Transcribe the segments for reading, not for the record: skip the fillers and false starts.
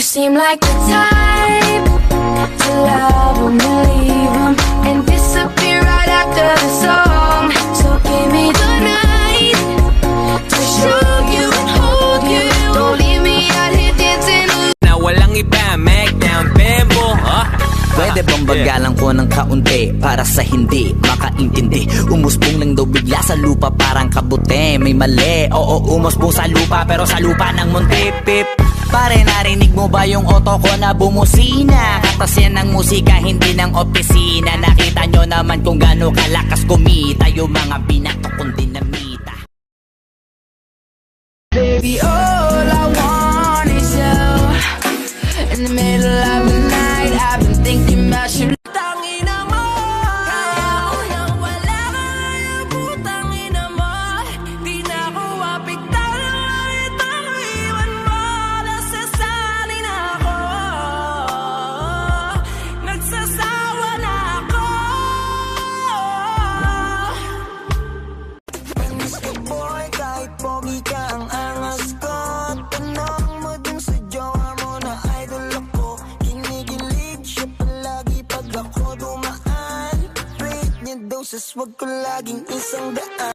seem like the type to love 'em and leave 'em and disappear right after the song. So give me the night to show you and hold you. Don't leave me out here dancing alone. Na walang iba, make down tempo, Pwede bang bagalan ko ng kaunti para sa hindi makaintindi? Umusbong lang daw bigla sa lupa parang kabute. May mali, oo umusbong sa lupa pero sa lupa ng munti. Pip. Pare narinig mo ba yung auto ko na bumusina? Katas yan ng musika hindi ng opisina. Nakita nyo naman kung gaano kalakas kumita yung mga binato kong dinamita. Baby, all I want is you. In the middle of the night, I've been thinking about you. Tangina mo, kaya ko nang wala ka. Tangina mo, di na ko apiktan. Ito ko iwan mo, nasasali na ako. Nagsasawa na ako. Miss ka boy, kahit pogi ka ang angas ko. Tanong mo dun sa jowa mo na idol ako. Kinikilig siya palagi pag ako dumaan. Rate niya doses, wag ko laging isang daan.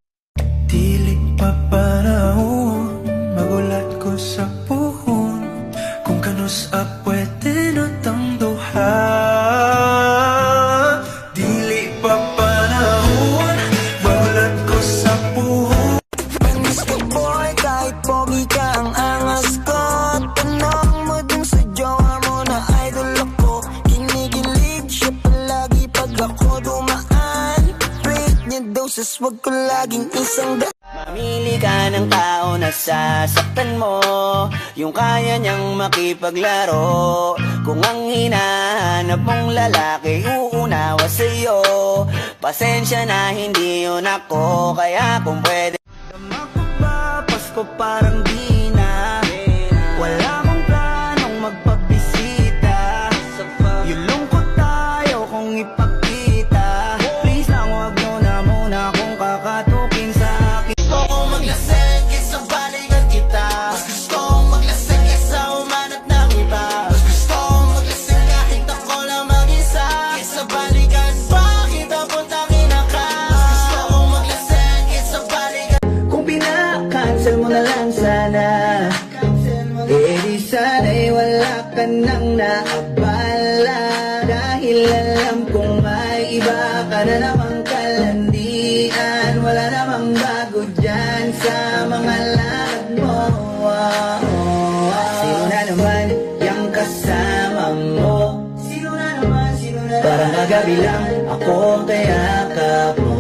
Dili pa panahon, magulat ko sa puhon. Kung kanus pwede na tang duha. Dili pa panahon, magulat ko sa puhon. Miss ka boy, kahit pogi ka ang angas ko. Tanong mo dun sa jowa mo na idol ako. Kinikilig siya palagi pag ako dumaan. Rate niya doses, wag ko laging isang daan. Mamili ka ng tao na sasaktan mo, yung kaya niyang makipaglaro. Kung ang hinahanap mong lalaki uunawa sa'yo, pasensya na hindi yun ako. Kaya kung pwede mapapapas ko parang di na. Wala mong planong magpabisita. Yulong ko tayo kung ipakita. Please lang wag nyo na muna kung kakatukin sa akin. Gusto ko maglaseng kaysa balikan kita. Mas gusto kong maglaseng kaysa umanap ng iba. Mas gusto kong maglaseng kahit ako lang mag-isa. Kaysa balikan bakit ako tangina ka. Mas gusto kong maglaseng kaysa balikan. Kung pinakancel mo na lang sana, eh di sana'y wala ka nang naabala. Dahil alam kong may iba ka na namang kalandian. Wala namang bago dyan sa mga lakad mo. Sino na naman yung kasama mo? Sino na naman, sino na naman? Parang kagabi lang ako ang kayakap mo.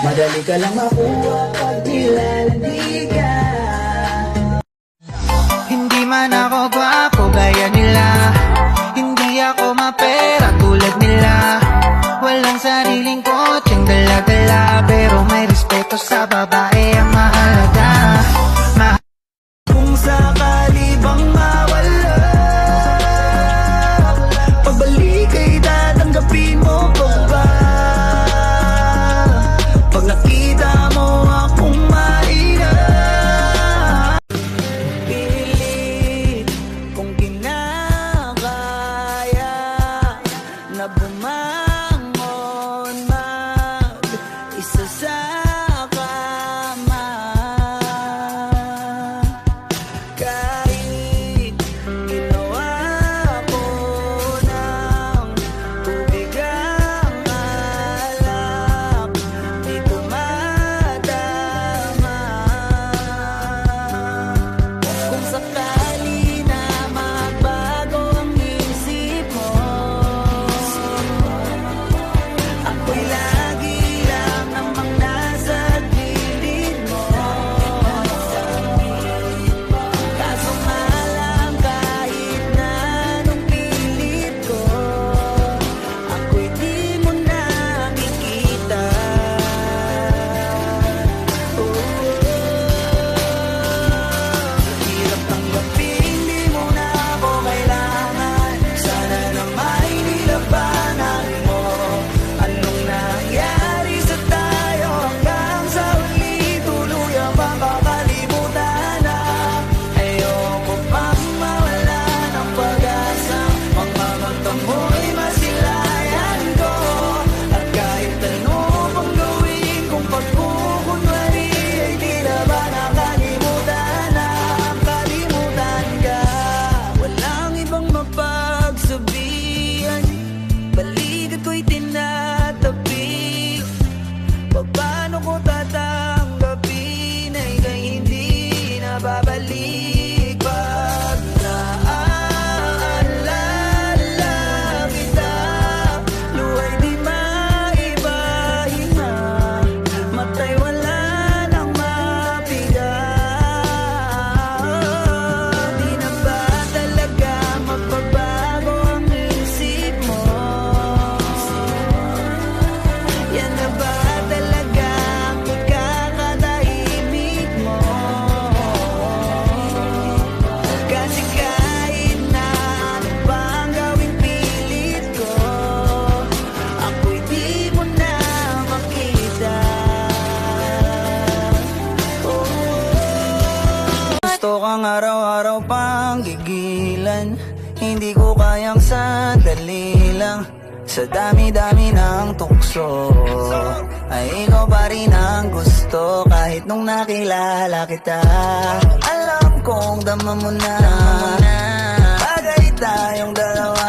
Madali ka lang makuha pag nilalandi ka. Hindi man ako gwapo gaya nila, hindi ako mapera tulad nila. Walang sariling kotseng dala-dala, pero may respeto sa babae ang mahalaga. Kung sakali bang mawala, pagbalik ay tatanggapin mo pa ba? Pag nakita mo akong mahina, pilit kung kinakaya na bumangon mag-isa sa ko pang gigilan. Hindi ko kayang sandali lang. Sa dami-dami ng tukso ay ikaw pa rin ang gusto. Kahit nung nakilala kita, alam kong dama mo na bagay tayong dalawa.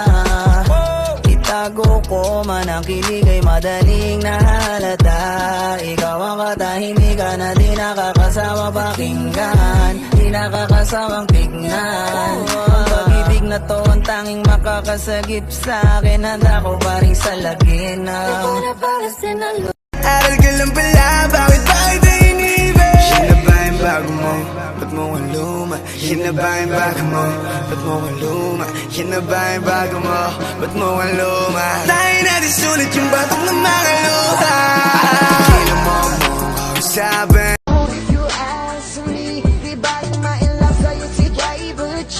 Itago ko man ang kilig ay madaling nahalata. Ikaw ang katahimikan na di nakakasawa pakinggan, di nakakasawang tignan. Ang pag-ibig na to ang tanging makakasagip sa akin. Handa ko pa rin salagin ang aral ka lang pala, bakit ay iniibig? Yan na ba yung bago mo? Ba't mo ang luma? Yan na ba yung bago mo? Ba't mo ang luma? Yan na ba yung bago mo? Ba't mo ang luma? Tayo natin sulit yung batong ng mga luha. Kailan mo kausapin? If you ask me, di ba yung ma-in-love sa'yo si Driver G?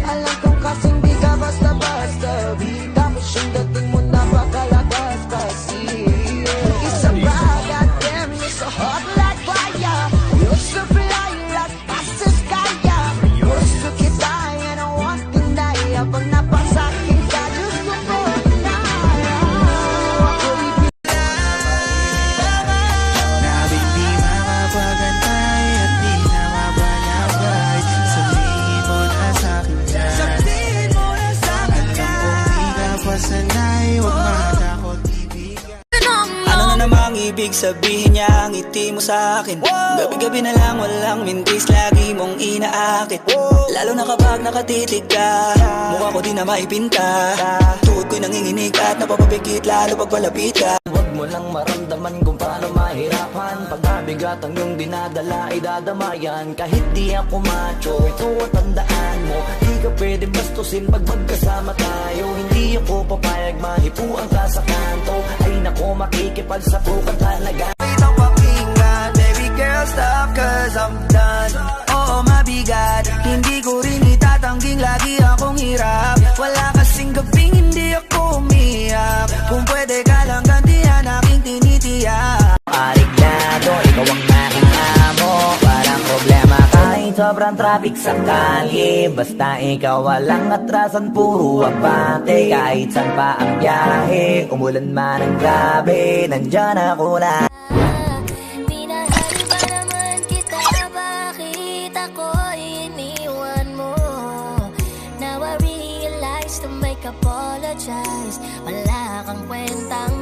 Alam kong kasing di ka basta-basta B, tapos yung dating mo napakalakas kasi isa ba, goddamn, you're so hot like fire. You're so fly like fast as kaya. Gusto kita and I want to die. Habang napasakin ka, gusto ko na Nabing di makapagantay at di na mabalagay. Sabihin mo na sa'kin yan. Sabihin mo na sa'kin Alam kong di ka pa sanay, huwag matakot ibigay. Ano na namang ibig sabihin niya ang ngiti mo sa'kin? Gabi-gabi na lang walang mintis, lagi mong inaakit. Lalo na kapag nakatitig ka, mukha ko di na maipinta. Tuhod ko'y nanginginig at napapapikit lalo pag palapit ka. Huwag mo lang maramdaman kung paano mahirapan. Pag mabigat ang iyong dinadala ay dadamayan. Kahit di ako macho, ito at tandaan mo, di ka pwede bastusin pag magkasama tayo. Hindi ako papayag mahipuan ka sa kanto. Ay nako, makikipagsapukan talaga. Itong pakinggan, baby girl stop cause I'm done. Oo mabigat, hindi ko rin itatangging lagi akong hirap. Wala kasing gabing hindi ako umiyak. Kung pwede ka lang gantihan aking tinitiyak. Ariglado, ikaw ang nakita mo. Walang problema kahit sobrang traffic sa kalye. Basta ikaw walang atrasan, puro abante. Kahit saan pa ang biyahe, umulan man ang grabe, nandyan ako na. Minahal pa naman kita, bakit ako iniwan mo? Now I realize to make apologize. Wala kang kwentang